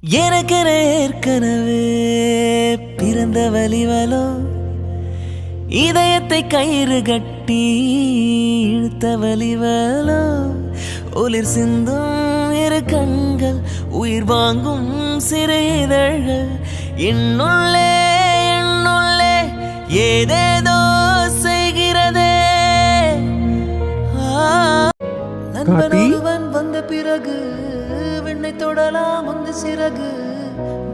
எனக்கென ஏற்கனவே பிறந்த வலிவலோ, இதயத்தை கயிறு கட்டி இழுத்த வலிவலோ, ஒளிர் சிந்தும் இரு கண்கள், உயிர் வாங்கும் சிறு இதழ்கள், என்னுள்ளே என்னுள்ளே ஏதேதோ செய்கிறதே. நண்பன் ஒருவன் வந்த பிறகு விண்ணை தொடலாம் அந்த சிறகு,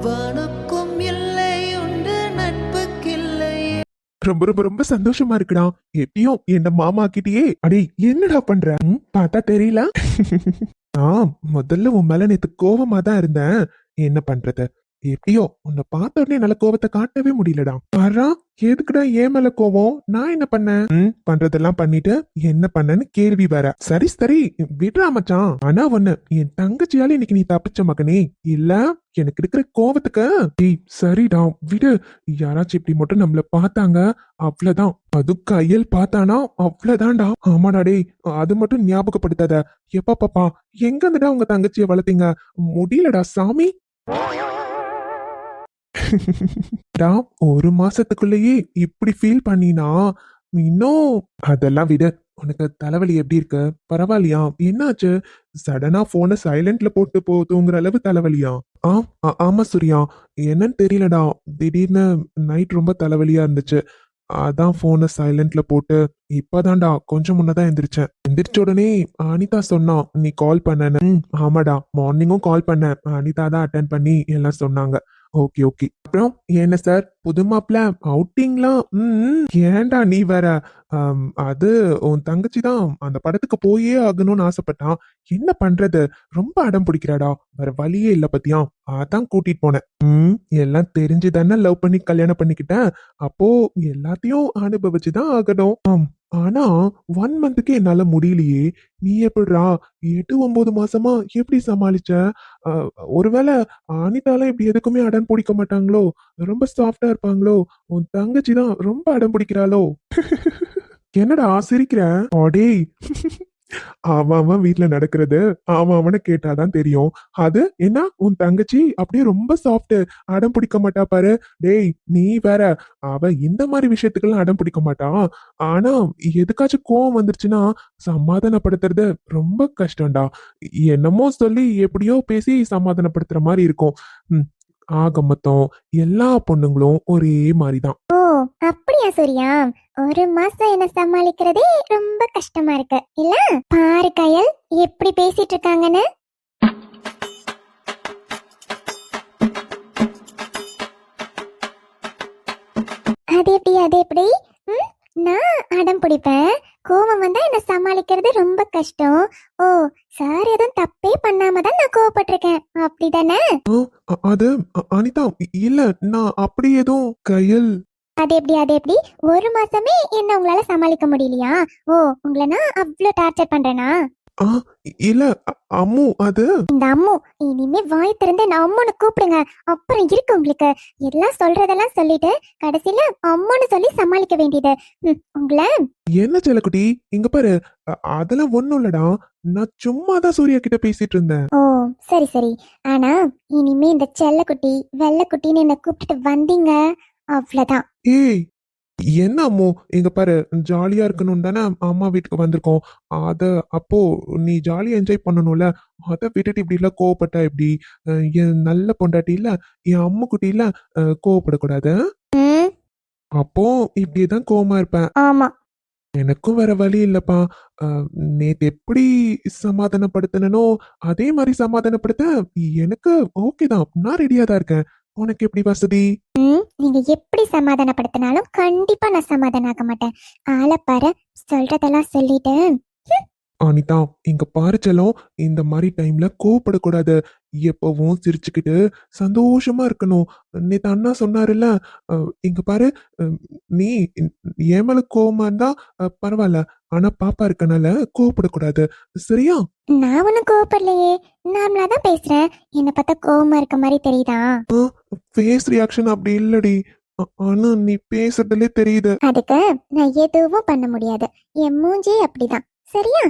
வானுக்கும் இல்லை உண்டு நட்புக்கில்லை. ரொம்ப ரொம்ப ரொம்ப சந்தோஷமா இருக்குடா. எப்படியும் என்ன மாமா கிட்டயே அடே என்னடா பண்ற பார்த்தா தெரியல. முதல்ல உன் மேல நேத்து கோவமா தான் இருந்தேன். என்ன பண்றது, எப்படியோ உன்னை பார்த்த உடனே நல்ல கோவத்தை காட்டவே முடியலடா. பாரா, எதுக்குடா ஏன் மேல கோவம்? நான் என்ன பண்ணேன்? பண்றதெல்லாம் பண்ணிட்டு என்ன பண்ணேன்னு கேள்வி வேற. சரி சரி விடுறா மச்சான். ஆனா ஒண்ணு, என் தங்கச்சியால இன்னைக்கு நீ தப்பிச்ச மகனே. இல்ல எனக்கு இருக்கிற கோவத்துக்கு சரிடா விடு. யாராச்சும் இப்படி மட்டும் நம்மள பார்த்தாங்க அவ்வளவுதான். அது கையல் பார்த்தானா அவ்வளவுதான்டா. ஆமாடா டேய், அது மட்டும் ஞாபகப்படுத்தாத. எப்பா பாப்பா எங்க இருந்துடா உங்க தங்கச்சிய வளர்த்தீங்க? முடியலடா சாமி. ஒரு மாசத்துக்குள்ளேயே இப்படி ஃபீல் பண்ணினா இன்னும் அதெல்லாம் விட. உனக்கு தலைவலி எப்படி இருக்கு? பரவாயில்லையா? என்னாச்சு? சடனா போனை சைலண்ட்ல போட்டு தூங்குற அளவு தலைவலியா? ஆமா சூர்யா, என்னன்னு தெரியலடா. திடீர்னு நைட் ரொம்ப தலைவலியா இருந்துச்சு. அதான் போனை சைலண்ட்ல போட்டு இப்பதான்டா கொஞ்சம் முன்னதான் எந்திரிச்சேன். எந்திரிச்ச உடனே அனிதா சொன்னா நீ கால் பண்ணனு. ஆமாடா, மார்னிங்கும் கால் பண்ண. அனிதா தான் அட்டன் பண்ணி எல்லாம் சொன்னாங்க. Okay okay. அப்புறம் என்ன சார் புது மாப்பிள்ள அவுட்டிங்லாம்? ஏன்டா நீ வேற. அது உன் தங்கச்சி தான் அந்த படத்துக்கு போயே ஆகணும்னு ஆசைப்பட்டான். என்ன பண்றது, ரொம்ப அடம் பிடிக்கிறாடா. வேற வழியே இல்ல பத்தியா, அதான் கூட்டிட்டு போனேன். எல்லாம் தெரிஞ்சுதானே லவ் பண்ணி கல்யாணம் பண்ணிக்கிட்டேன். அப்போ எல்லாத்தையும் அனுபவிச்சுதான் ஆகணும். ஆனா 1 மந்த்துக்கு என்னால முடியலையே. நீ எப்படிடா 8-9 மாசமா எப்படி சமாளிச்ச? ஒருவேளை அனிதாலாம் இப்படி எதுக்குமே அடம் பிடிக்க மாட்டாங்களோ? ரொம்ப சாஃப்டா இருப்பாங்களோ? உன் தங்கச்சி தான் ரொம்ப அடம் பிடிக்கிறாளோ? என்னடா சிரிக்கிற? அடேய், அவன் வீட்டுல நடக்கிறது அவனை கேட்டாதான் தெரியும். அது என்ன உன் தங்கச்சி அப்படியே ரொம்ப சாஃப்ட், அடம் பிடிக்க மாட்டா பாரு. டேய் நீ வேற. அவ இந்த மாதிரி விஷயத்துக்கெல்லாம் அடம் பிடிக்க மாட்டான். ஆனா எதுக்காச்சும் கோவம் வந்துருச்சுன்னா சமாதானப்படுத்துறது ரொம்ப கஷ்டம்டா. என்னமோ சொல்லி எப்படியோ பேசி சமாதானப்படுத்துற மாதிரி இருக்கும். ஆக மொத்தம் எல்லா பொண்ணுங்களும் ஒரே மாதிரிதான். ஓ அப்படியா சூர்யா? 1 மாசம் என்ன சமாளிக்கிறதே ரொம்ப கஷ்டமா இருக்கு இல்ல? பாரு கயல் எப்படி பேசிட்டு இருக்காங்கன்னு. அது எப்படி நான் அடம் பிடிப்பேன், கோவம் வந்தா என்ன சமாளிக்கிறது ரொம்ப கஷ்டம். ஓ சார் எதுவும் தப்பே பண்ணாம தான் நான் கோவப்பட்டிருக்கேன் அப்படிதானே? அது அனிதா இல்ல, நான் அப்படி எதுவும் கையல். அது எப்படி 1 மாசமே என்ன உங்களால சமாளிக்க முடியலையா? ஓ உங்களை நான் அவ்வளவு டார்ச்சர் பண்றேனா? இல்ல அம்மு, அது இந்த அம்மு இனிமே வாய் திறந்து நான் அம்முன்னு கூப்பிடுங்க. அப்புறம் இருக்கு உங்களுக்கு. எல்லாம் சொல்றதெல்லாம் சொல்லிட்டு கடைசியில அம்முன்னு சொல்லி சமாளிக்க வேண்டியது. உங்களை என்ன செல்லக்குட்டி இங்க பாரு. அதெல்லாம் ஒண்ணும் இல்லடா, நான் சும்மா தான் சூர்யா கிட்ட பேசிட்டு இருந்தேன். ஓ சரி சரி. ஆனா இனிமே இந்த செல்லக்குட்டி வெள்ளக்குட்டின்னு என்ன கூப்பிட்டுட்டு வந்தீங்க அவ்வளவுதான். ஏய் என்ன அம்மு, இங்க பாரு, ஜாலியா இருக்கணும் தானே அம்மா வீட்டுக்கு வந்திருக்கோம். அத அப்போ நீ ஜாலியா என்ஜாய் பண்ணணும்ல. அதை விட்டுட்டு இப்படி எல்லாம் கோவப்பட்டா எப்படி? என் நல்ல பொண்டாட்டி இல்ல, என் அம்மு குட்டி இல்ல, கோவப்படக்கூடாது. அப்போ இப்படியேதான் கோவமா இருப்பேன். ஆமா எனக்கும் வேற வழி இல்லப்பா. நேத்து எப்படி சமாதானப்படுத்தனோ அதே மாதிரி சமாதானப்படுத்த எனக்கு ஓகே தான். நான் ரெடியா தான் இருக்கேன். உனக்கு எப்படி வசதி? நீங்க எப்படி சமாதானப்படுத்தினாலும் கண்டிப்பா நான் சமாதானம் ஆக மாட்டேன். ஆளப்பாரு சொல்றதெல்லாம் சொல்லிட்டேன். அனிதா இங்க பாரு செல்லம், இந்த மாதிரி டைம்ல கோவப்படக்கூடாது. எப்பவும் சிரிச்சுக்கிட்டு சந்தோஷமா இருக்கணும். நேத்து அண்ணா சொன்னாருல்ல. இங்க பாரு, நீ என் மேல கோவமா இருந்தா பரவாயில்ல. ஆனா பாப்பா இருக்கனால கோவப்படக்கூடாது, சரியா? நான் ஒன்னும் கோவப்படலையே, நார்மலா தான் பேசுறேன். என்ன பார்த்தா கோவமா இருக்க மாதிரி தெரியுதா? ஃபேஸ் ரியாக்ஷன் அப்படி இல்லடி. ஆனா நீ பேசுறதுலே தெரியுது. அதுக்கு நான் எதுவும் பண்ண முடியாது. என் மூஞ்சி அப்படிதான். சரியா?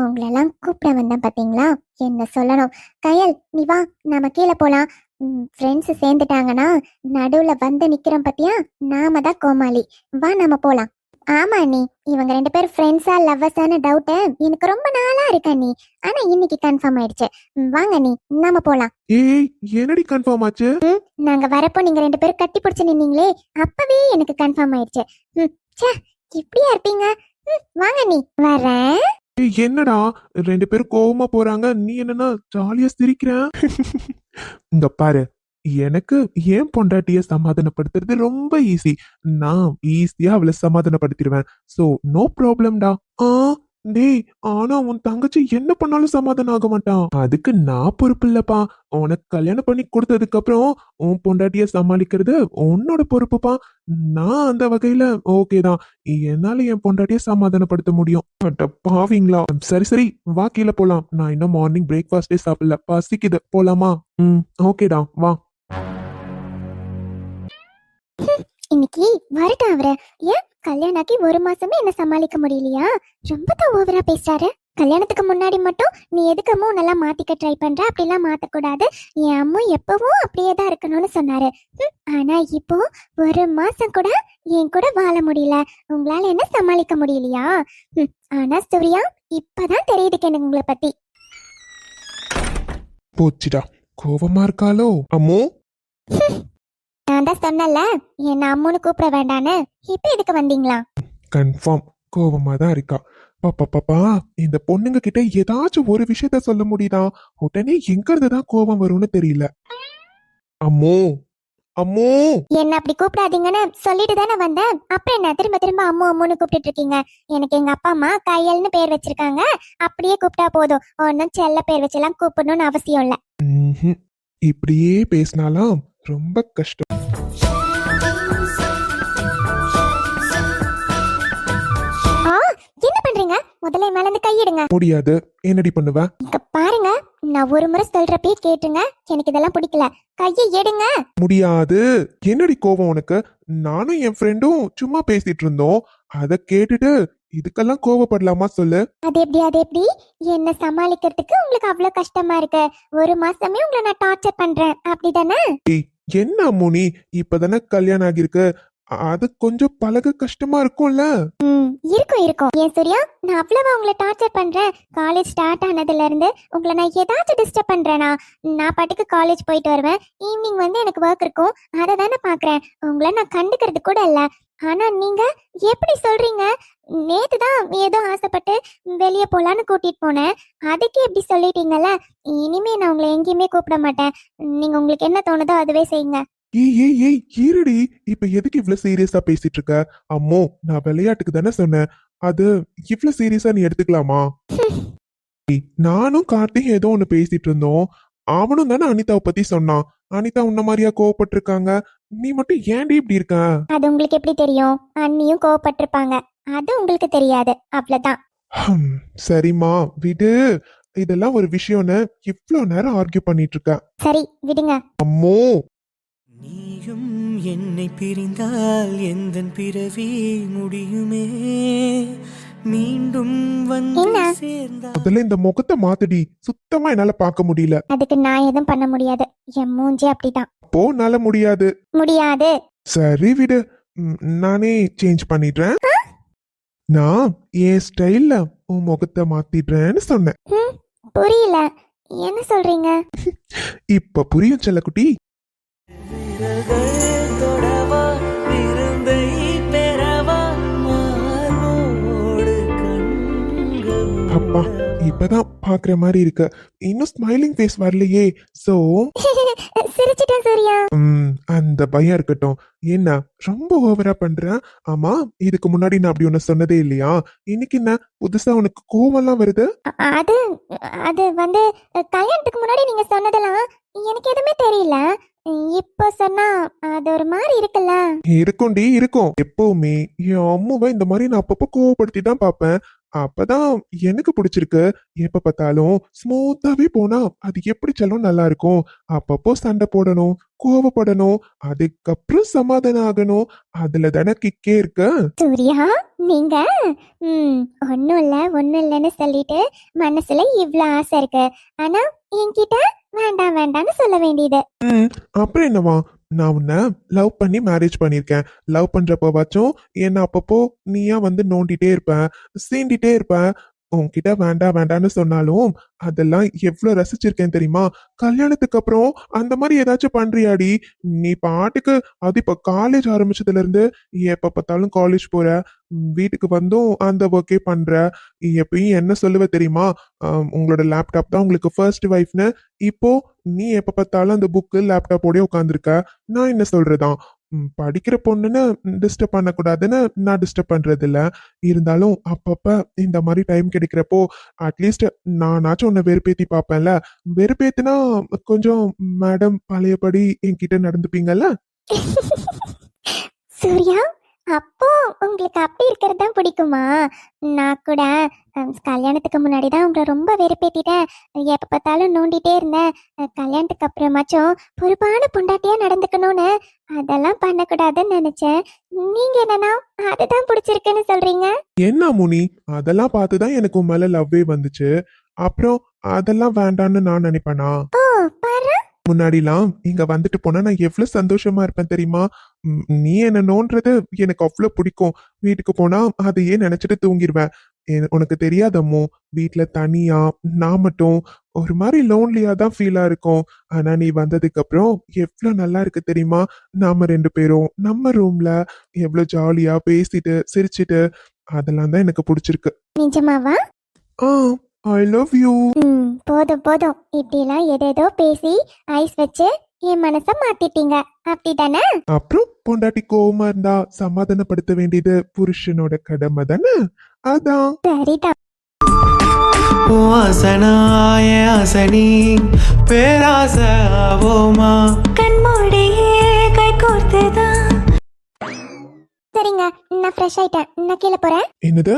உங்களெல்லாம் கூப்பிட வந்தேன் பாத்தீங்களா? என்ன சொல்லணும்? கயல், நீ வா, நாம கீழே போலாம். ஃப்ரெண்ட்ஸ் சேர்ந்துட்டாங்கன்னா நடுவுல வந்து நிக்கிறோம் பாத்தியா? நாம தான் கோமாளி. வா, நாம போலாம். ஆமா நீ, இவங்க 2 பேரும் ஃப்ரெண்ட்ஸா லவ்வர்ஸான டவுட் எனக்கு ரொம்ப நாளா இருக்கா நீ. ஆனா இன்னைக்கு கன்ஃபார்ம் ஆயிடுச்சு. வாங்க நீ, நாம போலாம். ஏய், என்னடி கன்ஃபார்ம் ஆச்சு? நாங்க வரப்போ நீங்க 2 பேரும் கட்டி பிடிச்சு நின்னீங்களே, அப்பவே எனக்கு கன்ஃபார்ம் ஆயிடுச்சு. ச்சே, இப்படியா இருப்பீங்க? வாங்க நீ, வரேன். ஏய், என்னடா 2 பேரும் கோவமா போறாங்க, நீ என்னன்னா ஜாலியா சிரிக்கிற? இங்க பாரு, எனக்கு ஏன் பொண்டாட்டிய சமாதானப்படுத்துறது ரொம்ப ஈஸி. நான் ஈஸியா அவளை சமாதானப்படுத்திடுவேன். So no ப்ராப்ளம்டா. ஆ டேய், ஆனா உன் தங்கச்சி என்ன பண்ணாலும் சமாதானம் ஆக மாட்டான். அதுக்கு நான் பொறுப்பு இல்லப்பா. உனக்கு கல்யாணம் பண்ணி கொடுத்ததுக்கு அப்புறம் உன் பொண்டாட்டிய சமாளிக்கிறது உன்னோட பொறுப்புப்பா. நான் அந்த வகையில ஓகே தான். என்னால என் பொண்டாட்டிய சமாதானப்படுத்த முடியும். அட பாவீங்களா. சரி சரி, வா கீழே போலாம். நான் இன்னும் மார்னிங் பிரேக்ஃபாஸ்டே சாப்பிடல, பசிக்குது. போலாமா? ஓகேடா, வா. இன்னைக்கு வரட்டும் அவரு. ஏன் கல்யாணம் ஆகி 1 மாசமே என்ன சமாளிக்க முடியலையா? ரொம்ப தான் ஓவரா பேசுறாரு. கல்யாணத்துக்கு முன்னாடி மட்டும் நீ எதுக்கு அம்மா நல்லா மாத்திக்க ட்ரை பண்ற, அப்படிலாம் மாத்தக்கூடாது, என் அம்மா எப்பவும் அப்படியே தான் இருக்கணும்னு சொன்னாரு. ஆனா இப்போ 1 மாசம் கூட என் கூட வாழ முடியல. உங்களால என்ன சமாளிக்க முடியலையா? ஆனா சூர்யா, இப்பதான் தெரியுதுக்கு எனக்கு உங்களை பத்தி. போச்சுடா, கோவமா இருக்காளோ? அம்மோ, நான் தான் சொன்னல, என்ன அம்முன்னு கூப்பிட வேண்டான்னு. இப்ப எதுக்கு வந்தீங்களா? கன்ஃபார்ம் கோவமா தான் இருக்கா. பாப்பா, இந்த பொண்ணுங்க கிட்ட ஏதாச்சும் ஒரு விஷயத்த சொல்ல முடியுதா? உடனே எங்க இருந்து தான் கோவம் வரும்னு தெரியல. அம்மோ, அம்மோ. என்ன அப்படி கூப்பிடாதீங்கன்னு சொல்லிட்டு தானே வந்தேன். அப்புறம் என்ன திரும்ப திரும்ப அம்மு அம்முன்னு கூப்பிட்டு இருக்கீங்க? எனக்கு எங்க அப்பா அம்மா கையல்னு பேர் வச்சிருக்காங்க. அப்படியே கூப்பிட்டா போதும். ஒன்னும் செல்ல பேர் வச்செல்லாம் கூப்பிடணும்னு அவசியம் இல்ல. இப்படியே பேசினாலாம் ரொம்ப கஷ்டம். என்ன பண்றீங்க? முதல்ல மேல இருந்து கையிடுங்க. முடியாது. என்னடி பண்ணுவ? இங்க பாருங்க, நான் ஒரு முறை சொல்றப்பே கேட்டுங்க. எனக்கு இதெல்லாம் பிடிக்கல. கையை எடுங்க. முடியாது. என்னடி கோவம் உனக்கு? நானும் என் ஃப்ரெண்டும் சும்மா பேசிட்டு இருந்தோம். அத கேட்டுட்டு இதுக்கெல்லாம் கோவப்படலாமா சொல்லு? அது எப்படி என்ன சமாளிக்கிறதுக்கு உங்களுக்கு அவ்வளவு கஷ்டமா இருக்கு? 1 மாசமே உங்களை நான் டார்ச்சர் பண்றேன், அப்படிதானே? என்ன அம்மு, நீ இப்பதானே கல்யாணம் ஆகிருக்கு, அது கொஞ்சம் பழக கஷ்டமா இருக்கும்ல. இருக்கும். ஏன் சூர்யா, நான் அவ்வளவா உங்களை டார்ச்சர் பண்றேன்? காலேஜ் ஸ்டார்ட் ஆனதுல இருந்து உங்களை நான் ஏதாச்சும் டிஸ்டர்ப் பண்றேனா? நான் பாட்டுக்கு காலேஜ் போயிட்டு வருவேன். ஈவினிங் வந்து எனக்கு ஒர்க் இருக்கும், அதை தானே பாக்குறேன். உங்களை நான் கண்டுக்கிறது கூட இல்ல. ஆனா நீங்க எப்படி சொல்றீங்க? நேத்து தான் ஏதோ ஆசைப்பட்டு வெளியே போலான்னு கூட்டிட்டு போனேன். அதுக்கு எப்படி சொல்லிட்டீங்கல்ல? இனிமே நான் உங்களை எங்கேயுமே கூப்பிட மாட்டேன். நீங்க உங்களுக்கு என்ன தோணுதோ அதுவே செய்யுங்க. ஏய் இருடி, இப்ப எதுக்கு இவ்வளவு சீரியஸா பேசிட்டு இருக்க? அம்மோ, நான் விளையாட்டுக்கு தானே சொன்னேன். அது இவ்வளவு சீரியஸா நீ எடுத்துக்கலாமா? நானும் கார்த்திக் ஏதோ ஒண்ணு பேசிட்டு இருந்தோம். அவனும் தானே அனிதாவை பத்தி சொன்னான். அனிதா உன்ன மாதிரியா கோவப்பட்டிருக்காங்க, நீ மட்டும் ஏன்டி இப்படி இருக்க? அது உங்களுக்கு எப்படி தெரியும்? அண்ணியும் கோவப்பட்டிருப்பாங்க, அது உங்களுக்கு தெரியாது, அவ்வளவுதான். சரிம்மா, விடு. இதெல்லாம் ஒரு விஷயம்னு இவ்வளவு நேரம் ஆர்கியூ பண்ணிட்டு இருக்க. சரி விடுங்க. அம்மோ, நீயும் என்னை பிரிந்தால் எந்தன் பிறவி முடியுமே, மீண்டும் வந்து என்ன? சேர்ந்தால். முதல்ல இந்த முகத்தை மாத்துடி, சுத்தமா என்னால பார்க்க முடியல. அதுக்கு நான் எதுவும் பண்ண முடியாது. என் மூஞ்சி அப்படிதான். அப்போ என்னால முடியாது. முடியாது. சரி விடு, நானே சேஞ்ச் பண்ணிடுறேன். நான் என் ஸ்டைல்ல உன் முகத்தை மாத்திடுறேன்னு சொன்னேன். புரியல, என்ன சொல்றீங்க? இப்ப புரியும் செல்லக்குட்டி. விரல்கள் தொடவா, விருந்தை பெறவா, மார்போடு கண்கள் அப்பா, இப்பதான் பாக்குற மாதிரி இருக்கு. இன்னும் ஸ்மைலிங் ஃபேஸ் வரலையே. சோ சிரிச்சிட்டேன் சூர்யா. அந்த பயம் இருக்கட்டும். என்ன ரொம்ப ஓவரா பண்ற? ஆமா, இதுக்கு முன்னாடி நான் அப்படி ஒண்ணு சொன்னதே இல்லையா? இன்னைக்கு என்ன புதுசா உனக்கு கோவம்லாம் வருது? அது அது வந்து கல்யாணத்துக்கு முன்னாடி நீங்க சொன்னதெல்லாம் எனக்கு எதுவுமே தெரியல. இப்போ சொன்னா அது ஒரு மாதிரி இருக்குல்ல. இருக்கும்டி, இருக்கும். எப்பவுமே என் அம்மாவை இந்த மாதிரி நான் அப்பப்போ கோவப்படுத்தி தான் பாப்பேன். அப்பதான் எனக்கு பிடிச்சிருக்கு. எப்ப பார்த்தாலும் ஸ்மூத்தாவே போனா அது எப்படி செல்லம் நல்லா இருக்கும். அப்பப்போ சண்டை போடணும், கோவப்படணும், அதுக்கப்புறம் சமாதானம் ஆகணும். அதுல தானே கிக்கே இருக்கு. சூர்யா, நீங்க ம் ஒண்ணும் இல்லைன்னு சொல்லிட்டு மனசுல இவ்ளோ ஆசை இருக்கு. ஆனா என்கிட்ட வேண்டாம் வேண்டாம்னு சொல்ல வேண்டியது. ம் அப்புறம் என்னவா? நான் உன்னை லவ் பண்ணி மேரேஜ் பண்ணியிருக்கேன். லவ் பண்றப்பவாச்சும் என்ன அப்பப்போ நீயா வந்து நோண்டிட்டே இருப்ப, சீண்டிட்டே இருப்ப. உன்கிட்ட வேண்டாம் வேண்டான்னு சொன்னாலும் அதெல்லாம் எவ்வளவு ரசிச்சிருக்கேன் தெரியுமா? கல்யாணத்துக்கு அப்புறம் அந்த மாதிரி ஏதாச்சும் பண்றியாடி? நீ பாட்டுக்கு அது இப்ப காலேஜ் ஆரம்பிச்சதுல இருந்து எப்ப பார்த்தாலும் காலேஜ் போற, வீட்டுக்கு வந்தும் அந்த ஒர்க்கே பண்ற. எப்பயும் என்ன சொல்லுவ தெரியுமா? உங்களோட லேப்டாப் தான் உங்களுக்கு ஃபர்ஸ்ட் வைஃப்னு. இப்போ நீ எப்ப பார்த்தாலும் அந்த புக்கு லேப்டாப்போடய உட்காந்துருக்க. நான் என்ன சொல்றதா? படிக்கிற பொண்ணுன்னு டிஸ்டர்ப் பண்ணக்கூடாதுன்னு நான் டிஸ்டர்ப் பண்றது இல்ல. இருந்தாலும் அப்பப்ப இந்த மாதிரி டைம் கிடைக்கிறப்போ அட்லீஸ்ட் நானாச்சும் உன்னை வெறுப்பேத்தி பார்ப்பேன்ல. வெறுப்பேத்துனா கொஞ்சம் மேடம் பழையபடி என்கிட்ட நடந்துப்பீங்கல்ல? சூர்யா, அப்போ உங்களுக்கு அப்படி இருக்கிறது தான் பிடிக்குமா? நான் கூட கல்யாணத்துக்கு முன்னாடி தான் உங்களை ரொம்ப வெறுப்பேத்திட்டேன். எப்போ பார்த்தாலும் நோண்டிட்டே இருந்தேன். கல்யாணத்துக்கு அப்புறமாச்சும் பொறுப்பான பொண்டாட்டியா நடந்துக்கணும்னு அதெல்லாம் பண்ணக்கூடாதுன்னு நினைச்சேன். நீங்க என்னன்னா அதுதான் பிடிச்சிருக்குன்னு சொல்றீங்க. என்ன முனி, அதெல்லாம் பார்த்துதான் எனக்கு உன் மேல லவ்வே வந்துச்சு. அப்புறம் அதெல்லாம் வேண்டான்னு நான் நினைப்பேனா? ஓ, பாரு. முன்னாடிலாம் இங்க வந்துட்டு போனா நான் எவ்வளவு சந்தோஷமா இருப்பேன் தெரியுமா? நீ என்ன நோன்றது எனக்கு அவ்வளவு பிடிக்கும். வீட்டுக்கு போனா அதையே நினைச்சிட்டு தூங்கிடுவேன். உனக்கு தெரியாதம்மோ, வீட்ல தனியா நான் மட்டும் ஒரு மாதிரி லோன்லியா தான் ஃபீலா இருக்கும். ஆனா நீ வந்ததுக்கு அப்புறம் எவ்வளவு நல்லா இருக்கு தெரியுமா? நாம 2 பேரும் நம்ம ரூம்ல எவ்வளவு ஜாலியா பேசிட்டு சிரிச்சிட்டு, அதெல்லாம் தான் எனக்கு பிடிச்சிருக்கு. நிஜமாவா? ஆ, ஐ லவ் யூ. போதும் போதும், இப்படிலாம் ஏதேதோ பேசி ஐஸ் வச்சு என் மனசை மாத்திட்டீங்க, அப்படிதானே? அப்புறம் பொண்டாட்டி கோவமா இருந்தா சமாதானப்படுத்த வேண்டியது புருஷனோட கடமை தானே? அதான். சரிதான். வாசனாய அசனி பேராசவோமா கண்மூடியே கை கோர்த்துதான். சரிங்க, நான் ஃப்ரெஷ் ஆயிட்டேன். நான் கீழே போறேன். என்னது?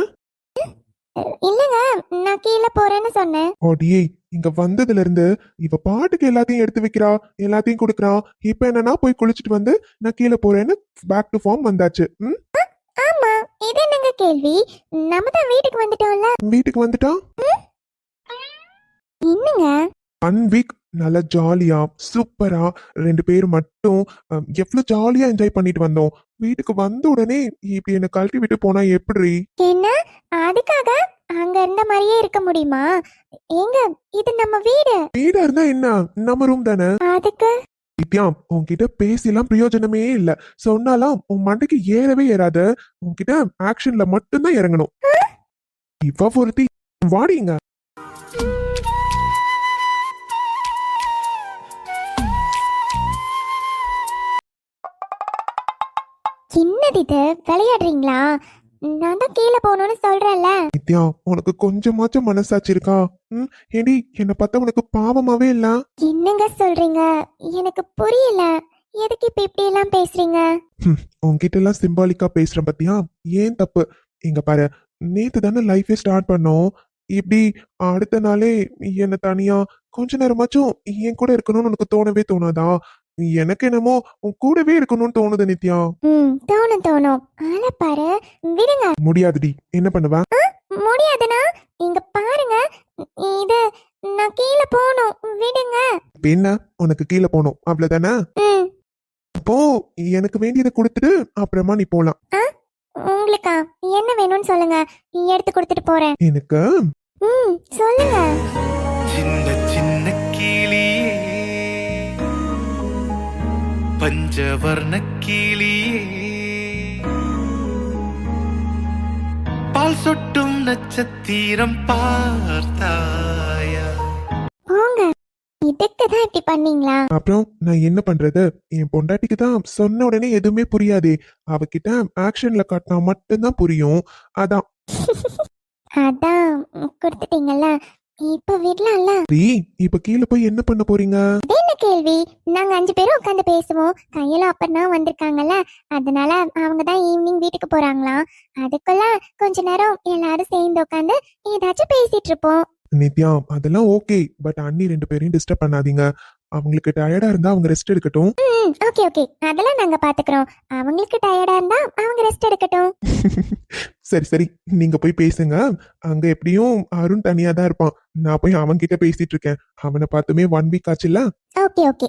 இல்லங்க, நான் கீழே போறேன்னு சொன்னேன். அடியே, இங்க வந்ததுல இருந்து இவ பாட்டுக்கு எல்லாத்தையும் எடுத்து வைக்கிறா, எல்லாத்தையும் கொடுக்கறா. இப்ப என்னன்னா போய் குளிச்சுட்டு வந்து நான் கீழே போறேன்னு பேக் டு ஃபார்ம் வந்தாச்சு. ஆமா, இது என்னங்க கேள்வி? நம்ம தான் வீட்டுக்கு வந்துட்டோம்ல. வீட்டுக்கு வந்துட்டா என்னங்க? 1 வீக் நல்லா ஜாலியா சூப்பரா 2 பேரும் மட்டும் எவ்வளவு ஜாலியா என்ஜாய் பண்ணிட்டு வந்தோம். வீட்டுக்கு வந்த உடனே இப்படி என்ன கழட்டி விட்டு போனா எப்படி? என்ன, அதுக்காக அங்க இருந்த மாதிரியே இருக்க முடியுமா? ஏங்க, இது நம்ம வீடு. வீடா இருந்தா என்ன, நம்ம ரூம் தானே. அதுக்கு நித்யா, உன்கிட்ட பேசிலாம் பிரயோஜனமே இல்ல. சொன்னாலாம் உன் மண்டைக்கு ஏறவே ஏறாது. உன்கிட்ட ஆக்ஷன்ல மட்டும்தான் இறங்கணும். இவ ஒருத்தி வாடிங்க. என்னது இது, விளையாடுறீங்களா? நான் தான் கீழே போகணும்னு சொல்றேன்ல. நித்யா, உனக்கு கொஞ்சமாச்சும் மனசாட்சி இருக்கா? ஏடி, என்ன பார்த்தா உனக்கு பாவமாவே இல்ல? என்னங்க சொல்றீங்க? எனக்கு புரியல. எதுக்கு இப்படி எல்லாம் பேசுறீங்க? உன்கிட்ட எல்லாம் சிம்பாலிக்கா பேசுறேன் பத்தியா? ஏன் தப்பு? இங்க பாரு, நேத்து தானே லைஃபே ஸ்டார்ட் பண்ணோம். இப்படி அடுத்த நாளே என்ன தனியா கொஞ்ச நேரமாச்சும் என் கூட இருக்கணும்னு உனக்கு தோணவே தோணாதா? எனக்கு என்னமோ உன் கூடவே இருக்கணும்னு தோணுது நித்யா. தோணும் தோணும். ஆள பாரு, விடுங்க. முடியாதுடி, என்ன பண்ணுவ? முடியாதுன்னா இங்க பாருங்க, இது நான் கீழே போகணும், விடுங்க. இப்ப என்ன, உனக்கு கீழே போகணும் அவ்வளவுதானே? ம். அப்போ எனக்கு வேண்டியதை கொடுத்துட்டு அப்புறமா நீ போலாம். உங்களுக்கா என்ன வேணும்னு சொல்லுங்க, எடுத்து கொடுத்துட்டு போறேன். எனக்கு சொல்லுங்க. சின்ன சின்ன கிளியே பஞ்சவர்ண கிளியே பால் சொட்டும் நட்சத்திரம் பார்த்தாயா? போங்க, இதுக்கு தான் இப்படி பண்ணீங்களா? அப்புறம் நான் என்ன பண்றது? என் பொண்டாட்டிக்கு தான் சொன்ன உடனே எதுவுமே புரியாதே. அவகிட்ட ஆக்ஷன்ல காட்டினா மட்டும்தான் புரியும். அதான். அதான் கொடுத்துட்டீங்கல்ல, இப்ப விடலாம்ல. சரி, இப்ப கீழே போய் என்ன பண்ண போறீங்க? அது என்ன கேள்வி. நாங்க 5 பேரும் உட்காந்து பேசுவோம். கையில அப்பதான் வந்திருக்காங்கல்ல, அதனால அவங்க தான் ஈவினிங் வீட்டுக்கு போறாங்களாம். அதுக்குள்ள கொஞ்ச நேரம் எல்லாரும் சேர்ந்து உட்காந்து ஏதாச்சும் பேசிட்டு இருப்போம். நித்யா அதெல்லாம் ஓகே, பட் அண்ணி 2 பேரையும் டிஸ்டர்ப் பண்ணாதீங்க. அவங்களுக்கு டயர்டா இருந்தா அவங்க ரெஸ்ட் எடுக்கட்டும். ஓகே ஓகே, அதெல்லாம் நாங்க பாத்துக்கிறோம். அவங்களுக்கு டயர்டா இருந்தா அவங்க ரெஸ்ட் எடுக்கட்டும். சரி சரி, நீங்க போய் பேசுங்க. அங்க எப்படியும் அருண் தனியா தான் இருப்பான். நான் போய் அவன் கிட்ட பேசிட்டு இருக்கேன். அவனை பார்த்துமே 1 வீக் ஆச்சுல்ல. Okay okay.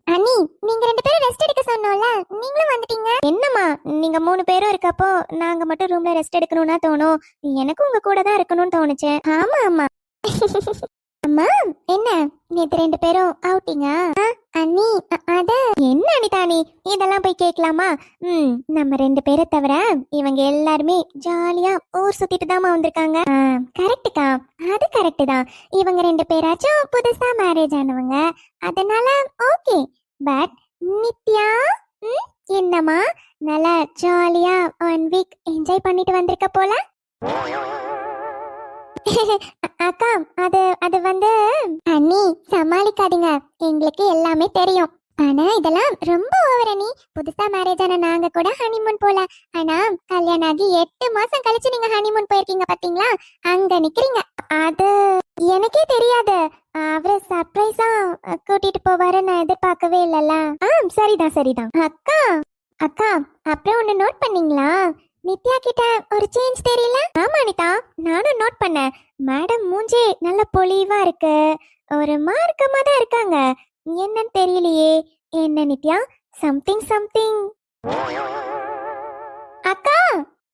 அண்ணி, நீங்க 2 பேரும் ரெஸ்ட் எடுக்க சொன்னோம்ல, நீங்களும் வந்துட்டீங்க. என்னம்மா, நீங்க 3 பேரும் இருக்கப்போ நாங்க மட்டும் ரூம்ல ரெஸ்ட் எடுக்கணும்னா தோணும். எனக்கும் உங்க கூட தான் இருக்கணும்னு தோணுச்சு. ஆமா ஆமா. அம்மா, என்ன நேத்து 2 பேரும் அவுட்டிங்கா? அண்ணி, அத என்ன அனிதா நீ இதெல்லாம் போய் கேட்கலாமா? நம்ம 2 பேரை தவிர இவங்க எல்லாருமே ஜாலியா ஊர் சுத்திட்டு தாமா வந்திருக்காங்க. கரெக்டுக்கா, அது கரெக்ட் தான். இவங்க 2 பேராச்சும் புதுசா மேரேஜ் ஆனவங்க, அதனால ஓகே. பட் நித்யா, என்னம்மா நல்லா ஜாலியா 1 வீக் என்ஜாய் பண்ணிட்டு வந்திருக்க போல. அக்கா, அது வந்து அண்ணி சமாளிக்காதீங்க, எங்களுக்கு எல்லாமே தெரியும். ஆனா இதெல்லாம் ரொம்ப ஓவர் அண்ணி. புதுசா மேரேஜ் ஆன நாங்க கூட ஹனிமூன் போல. ஆனா கல்யாணம் ஆகி 8 மாசம் கழிச்சு நீங்க ஹனிமூன் போயிருக்கீங்க பாத்தீங்களா, அங்க நிக்கிறீங்க. அது எனக்கே தெரியாது. அவரை சர்ப்ரைஸா கூட்டிட்டு போவாரு நான் எதிர்பார்க்கவே இல்லல்ல. சரிதான் சரிதான். அக்கா அக்கா, அப்புறம் ஒண்ணு நோட் பண்ணீங்களா? நித்யா கிட்ட ஒரு சேஞ்ச் தெரியல. ஆமா அனிதா, நானும் நோட் பண்ணேன். மேடம் மூஞ்சி நல்ல பொலிவா இருக்கு, ஒரு மார்க்கமா தான் இருக்காங்க. என்னன்னு தெரியலையே. என்ன நித்யா, சம்திங் சம்திங். அக்கா,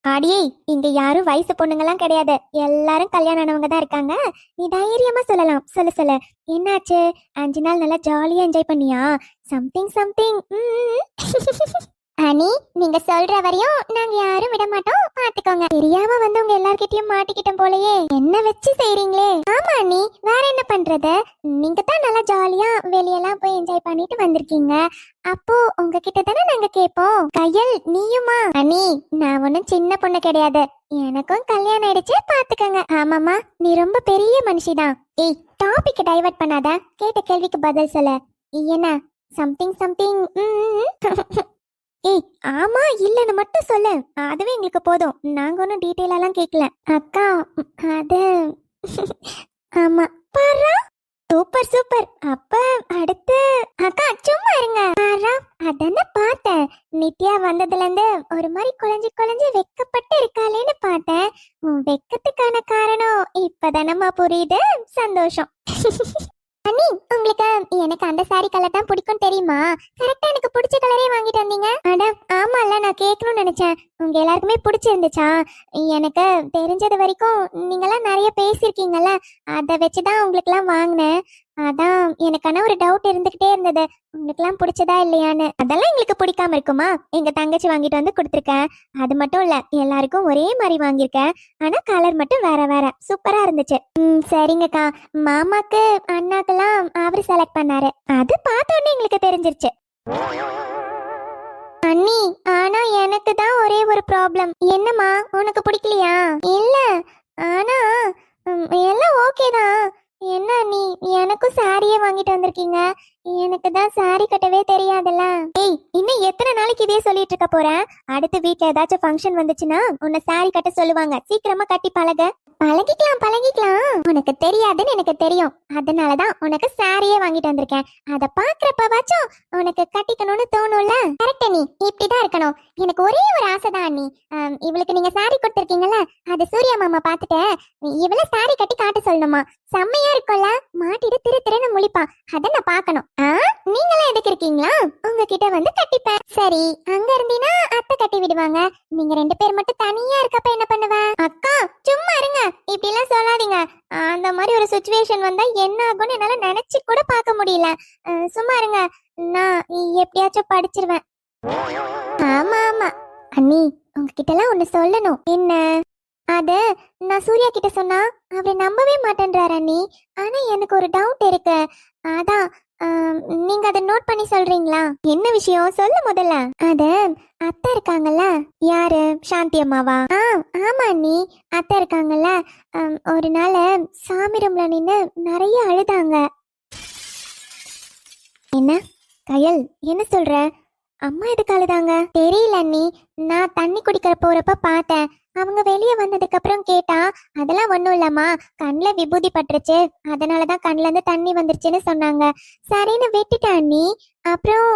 அடியே, இங்க யாரும் வயசு பொண்ணுங்கலாம் கிடையாது, எல்லாரும் கல்யாணம் ஆனவங்க தான் இருக்காங்க. நீ தைரியமா சொல்லலாம். சொல்லு சொல்லு, என்னாச்சு? 5 நாள் நல்லா ஜாலியா என்ஜாய் பண்ணியா? Something something. அனி, நீங்க சொல்ற வரையும் நாங்க யாரும் விட மாட்டோம், பாத்துக்கோங்க. தெரியாம வந்து உங்க எல்லார்கிட்டயும் மாட்டிக்கிட்டோம் போலயே. என்ன வச்சு செய்றீங்களே. ஆமா அண்ணி, வேற என்ன பண்றது? நீங்க தான் நல்லா ஜாலியா வெளியெல்லாம் போய் என்ஜாய் பண்ணிட்டு வந்திருக்கீங்க. அப்போ உங்ககிட்ட தானே நாங்க கேட்போம். கையல், நீயுமா? அண்ணி, நான் ஒன்னும் சின்ன பொண்ணு கிடையாது, எனக்கும் கல்யாணம் ஆயிடுச்சு, பாத்துக்கோங்க. ஆமாமா, நீ ரொம்ப பெரிய மனுஷிதான். ஏய், டாபிக் டைவர்ட் பண்ணாத, கேட்ட கேள்விக்கு பதில் சொல்ல. என்ன சம்திங் சம்திங்? ஏய், ஆமா இல்லன்னு மட்டும் சொல்லு, அதுவே எங்களுக்கு போதும். நாங்க ஒன்னும் டீட்டெயிலெல்லாம் கேட்கல. அக்கா, அது ஆமா. பாரா, சூப்பர் சூப்பர். அப்ப அடுத்து அக்கா சும்மா இருங்க. பாரா, அதானே பார்த்தேன். நித்யா வந்ததுல இருந்து ஒரு மாதிரி குழஞ்சு குழஞ்சு வெக்கப்பட்டு இருக்காளேன்னு பார்த்தேன். உன் வெக்கத்துக்கான காரணம் இப்பதானம்மா புரியுது. சந்தோஷம். அண்ணி, உங்களுக்கு எனக்கு அந்த சாரி கலர் தான் பிடிக்கும் தெரியுமா? கரெக்டா எனக்கு பிடிச்ச கலரே வாங்கிட்டு வந்தீங்க. அட ஆமால, நான் கேட்கணும்னு நினைச்சேன். உங்க எல்லாருக்குமே பிடிச்சிருந்துச்சா? எனக்கு தெரிஞ்சது வரைக்கும் நீங்கெல்லாம் நிறைய பேசியிருக்கீங்கல்ல, அதை வச்சுதான் உங்களுக்கு எல்லாம் வாங்கினேன். அதான் எனக்கான ஒரு டவுட் இருந்துகிட்டே இருந்தது, உங்களுக்கு எல்லாம் பிடிச்சதா இல்லையான்னு. அதெல்லாம் எங்களுக்கு பிடிக்காம இருக்குமா? எங்க தங்கச்சி வாங்கிட்டு வந்து கொடுத்துருக்கேன். அது மட்டும் இல்ல, எல்லாருக்கும் ஒரே மாதிரி வாங்கியிருக்கேன். ஆனா கலர் மட்டும் வேற வேற. சூப்பரா இருந்துச்சு. சரிங்கக்கா. மாமாக்கு அண்ணாக்கெல்லாம் அவரு செலக்ட் பண்ணாரு, அது பார்த்தோன்னே எங்களுக்கு தெரிஞ்சிருச்சு. அண்ணி, ஆனா எனக்கு தான் ஒரே ஒரு ப்ராப்ளம். என்னம்மா, உனக்கு பிடிக்கலையா? இல்ல, ஆனா எல்லாம் ஓகே தான். என்ன நீ எனக்கும் சாரியே வாங்கிட்டு வந்திருக்கீங்க, எனக்கு தான் சாரி கட்டவே தெரியாதுல்ல. ஏய், இன்னும் எத்தனை நாளைக்கு இதே சொல்லிட்டு இருக்க போறேன்? அடுத்த வீட்ல ஏதாச்சும் ஃபங்க்ஷன் வந்துச்சுன்னா உன்னை சாரி கட்ட சொல்லுவாங்க. சீக்கிரமா கட்டி பழக. பழகிக்கலாம் பழகிக்கலாம், உனக்கு தெரியாதுன்னு எனக்கு தெரியும். அதனாலதான் உனக்கு சாரியே வாங்கிட்டு வந்திருக்கேன். அத பாக்குறப்பவாச்சும் உனக்கு கட்டிக்கணும்னு தோணும்ல. கரெக்ட் நீ இப்படிதான் இருக்கணும். எனக்கு ஒரே ஒரு ஆசைதான் அண்ணி, இவளுக்கு நீங்க சாரி கொடுத்திருக்கீங்கல்ல, அது சூர்யா மாமா பாத்துட்டு இவள சாரி கட்டி காட்ட சொல்லணுமா? செம்மையா இருக்கும்ல, மாட்டிட்டு திரு திருன்னு முழிப்பா. அத நான் பாக்கணும். நீங்களாம் எதுக்கு இருக்கீங்களா? உங்ககிட்ட வந்து கட்டிப்பேன். சரி, அங்க இருந்தீங்கன்னா அத்தை கட்டி விடுவாங்க. நீங்க 2 பேர் மட்டும் தனியா இருக்கப்ப என்ன பண்ணுவ? அக்கா சும்மா இருங்க, இப்படி எல்லாம் சொல்லாதீங்க. அந்த மாதிரி ஒரு சிச்சுவேஷன் வந்தா என்ன ஆகும்னு என்னால நினைச்சு கூட பார்க்க முடியல. சும்மா இருங்க, நான் எப்படியாச்சும் படிச்சிருவேன். ஆமா ஆமா அண்ணி, உங்ககிட்ட எல்லாம் ஒண்ணு சொல்லணும். என்ன அது? நான் சூர்யா கிட்ட சொன்னா அவரை நம்பவே மாட்டேன்றாரு அண்ணி. ஆனா எனக்கு ஒரு டவுட் இருக்கு, அதான் நீங்க அதை நோட் பண்ணி சொல்றீங்களா? என்ன விஷயம் சொல்லு முதல்ல. அது அத்தை இருக்காங்கல்ல. யாரு? சாந்தி அம்மாவா? ஆமா அண்ணி, அத்தை இருக்காங்கல்ல. ஒரு நாள் சாமி ரூம்ல நின்னு நிறைய அழுதாங்க. என்ன கயல், என்ன சொல்ற? அம்மா எதுக்கு அழுதாங்க? தெரியல அண்ணி, நான் தண்ணி குடிக்கிற போறப்ப பார்த்தேன். அவங்க வெளியே வந்ததுக்கு அப்புறம் கேட்டா, அதெல்லாம் ஒண்ணும் இல்லம்மா, கண்ணில் விபூதி பட்டுருச்சு, அதனாலதான் கண்ணுல இருந்து தண்ணி வந்துருச்சுன்னு சொன்னாங்க. சரின்னு விட்டுட்டேன் அண்ணி. அப்புறம்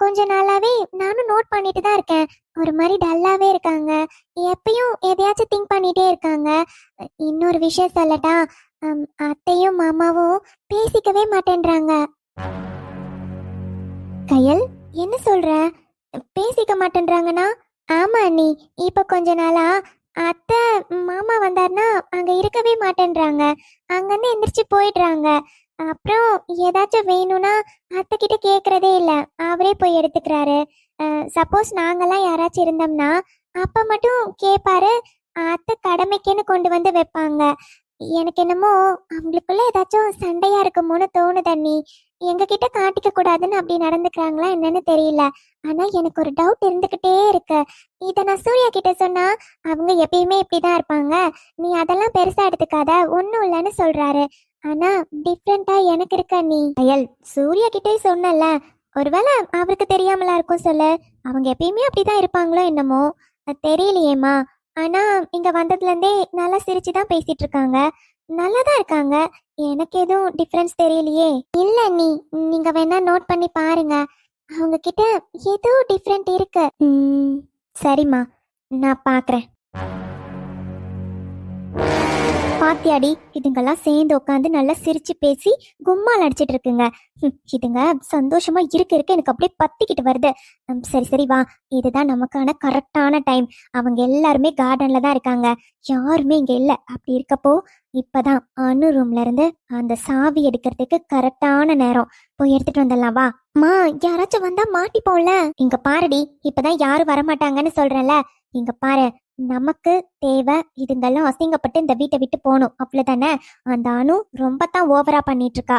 கொஞ்ச நாளாவே நானும் நோட் பண்ணிட்டு தான் இருக்கேன். ஒரு மாதிரி டல்லாவே இருக்காங்க. எப்பயும் எதையாச்சும் திங்க் பண்ணிட்டே இருக்காங்க. இன்னொரு விஷயம் சொல்லட்டா? அத்தையும் மாமாவும் பேசிக்கவே மாட்டேன்றாங்க. கயல், என்ன சொல்ற? பேசிக்க மாட்டேன்றாங்கன்னா? ஆமா அண்ணி, இப்ப கொஞ்ச நாளா அத்தை மாமா வந்தாருன்னா அங்க இருக்கவே மாட்டேன்றாங்க. அங்கிருந்து எந்திரிச்சு போயிடுறாங்க. அப்புறம் ஏதாச்சும் வேணும்னா அத்தை கிட்ட கேக்குறதே இல்ல, அவரே போய் எடுத்துக்கிறாரு. சப்போஸ் நாங்கெல்லாம் யாராச்சும் இருந்தோம்னா அப்ப மட்டும் கேட்பாரு. அத்தை கடமைக்குன்னு கொண்டு வந்து வைப்பாங்க. எனக்கு என்னமோ அவங்களுக்குள்ள ஏதாச்சும் சண்டையா இருக்குமோன்னு தோணுது அண்ணி. எங்க கிட்ட காட்டிக்க கூடாதுன்னு அப்படி நடந்துக்கிறாங்களா என்னன்னு தெரியல. ஆனா எனக்கு ஒரு டவுட் இருந்துகிட்டே இருக்கு. இத நான் சூர்யா கிட்ட சொன்னா அவங்க எப்பயுமே இப்படிதான் இருப்பாங்க, நீ அதெல்லாம் பெருசா எடுத்துக்காத, ஒண்ணும் இல்லைன்னு சொல்றாரு. ஆனா டிஃப்ரெண்டா எனக்கு இருக்க நீ. அயல், சூர்யா கிட்டே சொன்னல, ஒருவேளை அவருக்கு தெரியாமலா இருக்கும் சொல்லு. அவங்க எப்பயுமே அப்படிதான் இருப்பாங்களோ என்னமோ, தெரியலையேம்மா. ஆனா இங்க வந்ததுல இருந்தே நல்லா சிரிச்சுதான் பேசிட்டு இருக்காங்க, நல்லாதான் இருக்காங்க. எனக்கு எதுவும் டிஃபரன்ஸ் தெரியலையே. இல்ல நீ, நீங்க வேணா நோட் பண்ணி பாருங்க, அவங்க கிட்ட ஏதோ டிஃபரெண்ட் இருக்கு. சரிம்மா, நான் பாக்குறேன். பாத்தியாடி, இதுங்கெல்லாம் சேர்ந்து உட்காந்து நல்லா சிரிச்சு பேசி கும்மால் அடிச்சிட்டு இருக்குங்க. இதுங்க சந்தோஷமா இருக்க எனக்கு அப்படியே பத்திக்கிட்டு வருது. சரி சரி வா, இதுதான் நமக்கான கரெக்டான டைம். அவங்க எல்லாருமே கார்டன்ல தான் இருக்காங்க, யாருமே இங்க இல்ல. அப்படி இருக்கப்போ இப்பதான் அனு ரூம்ல இருந்து அந்த சாவி எடுக்கிறதுக்கு கரெக்டான நேரம். போய் எடுத்துட்டு வந்துடலாம் வா. மா, யாராச்சும் வந்தா மாட்டிப்போம்ல. இங்க பாருடி, இப்பதான் யாரும் வரமாட்டாங்கன்னு சொல்றேன்ல. இங்க பாரு, நமக்கு தேவை இதுங்கெல்லாம் அசிங்கப்பட்டு இந்த வீட்டை விட்டு போகணும், அவ்வளவுதானே? அந்த அணு ரொம்ப தான் ஓவரா பண்ணிட்டு இருக்கா.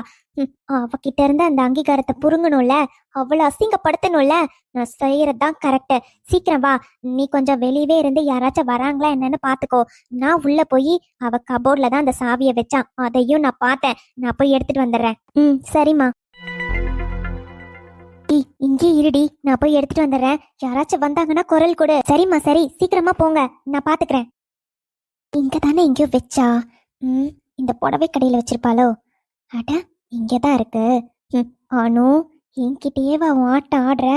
அவகிட்ட இருந்து அந்த அங்கீகாரத்தை புடுங்கணும்ல, அவ்வளவு அசிங்கப்படுத்தணும்ல. நான் செய்யறதுதான் கரெக்ட். சீக்கிரம் வா, நீ கொஞ்சம் வெளியவே இருந்து யாராச்சும் வராங்களா என்னன்னு பாத்துக்கோ. நான் உள்ள போய் அவ கபோர்ட்ல தான் அந்த சாவியை வச்சான், அதையும் நான் பார்த்தேன். நான் போய் எடுத்துட்டு வந்துடுறேன். சரிம்மா. இங்கே இருடி, நான் போய் எடுத்துட்டு வந்துடுறேன். யாராச்சும் வந்தாங்கன்னா குரல் கொடு. சரிம்மா சரி, சீக்கிரமா போங்க, நான் பாத்துக்கிறேன். இங்க தானே எங்கேயோ வச்சா. இந்த புடவை கடையில வச்சிருப்பாளோ? அட, இங்கதான் இருக்கு. அனு, என்கிட்டயே ஆட்டம் ஆடுற.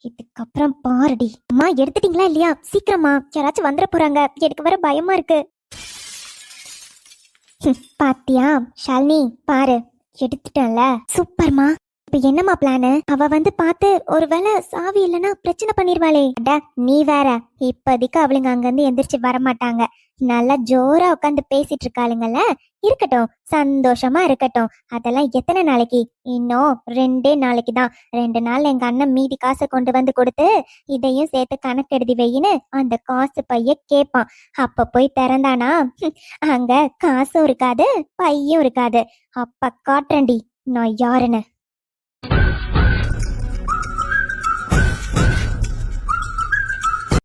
இதுக்கப்புறம் பாருடி. அம்மா, எடுத்துட்டீங்களா இல்லையா? சீக்கிரமா, யாராச்சும் வந்துட போறாங்க, எனக்கு வர பயமா இருக்கு. பாத்தியா ஷாலினி, பாரு எடுத்துட்டேன்ல. சூப்பர்மா. இப்ப என்னம்மா பிளானு? அவ வந்து பார்த்து ஒருவேளை சாவி இல்லைன்னா பிரச்சனை பண்ணிருவாளே. அட நீ வேற, இப்போதைக்கு அவளுங்க அங்கிருந்து எந்திரிச்சு வரமாட்டாங்க. நல்லா ஜோரா உட்காந்து பேசிட்டு இருக்காளுங்கல்ல, இருக்கட்டும், சந்தோஷமா இருக்கட்டும். அதெல்லாம் எத்தனை நாளைக்கு? இன்னும் 2 நாளைக்கு தான். 2 நாள் எங்க அண்ணன் மீதி காசை கொண்டு வந்து கொடுத்து இதையும் சேர்த்து கணக்கு எழுதி வையின்னு அந்த காசு பைய கேட்பான். அப்ப போய் திறந்தானா அங்க காசும் இருக்காது, பையும் இருக்காது. அப்ப காட்டுறேன்டி நான் யாருன்னு.